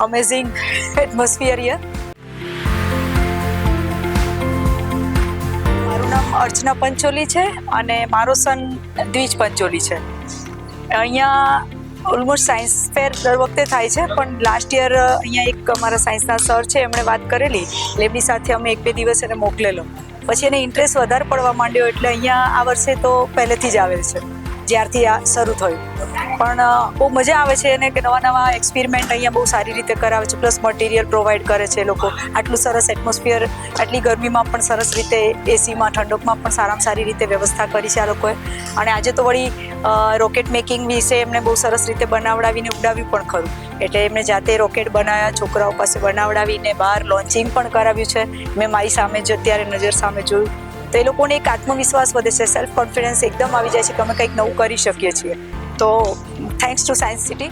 amazing atmosphere here. મારું નામ અર્ચના પંચોલી છે અને મારો સન દ્વિજ પંચોલી છે. અહીંયા ઓલમોસ્ટ સાયન્સ ફેર દર વખતે થાય છે, પણ લાસ્ટ યર અહીંયા એક અમારા સાયન્સના સર છે, એમણે વાત કરેલી એટલે એમની સાથે અમે 1-2 દિવસ એને મોકલેલો. પછી એને ઇન્ટરેસ્ટ વધારે પડવા માંડ્યો એટલે અહીંયા આ વર્ષે તો પહેલેથી જ આવેલ છે, જ્યારથી આ શરૂ થયું. પણ બહુ મજા આવે છે એને કે નવા એક્સપેરિમેન્ટ અહીંયા બહુ સારી રીતે કરાવે છે, પ્લસ મટીરિયલ પ્રોવાઈડ કરે છે એ લોકો. આટલું સરસ એટમોસ્ફિયર, આટલી ગરમીમાં પણ સરસ રીતે એસીમાં ઠંડકમાં પણ સારામાં સારી રીતે વ્યવસ્થા કરી છે આ લોકોએ. અને આજે તો વળી રોકેટ મેકિંગ વિશે એમને બહુ સરસ રીતે બનાવડાવીને ઉડાવ્યું પણ ખરું. એટલે એમને જાતે રોકેટ બનાવ્યા, છોકરાઓ પાસે બનાવડાવીને બહાર લોન્ચિંગ પણ કરાવ્યું છે. મેં મારી સામે જ અત્યારે નજર સામે જોયું તો એ લોકોને એક આત્મવિશ્વાસ વધે છે, સેલ્ફ કોન્ફિડન્સ એકદમ આવી જાય છે કે અમે કંઈક નવું કરી શકીએ છીએ. તો થેન્ક્સ ટુ સાયન્સ સિટી.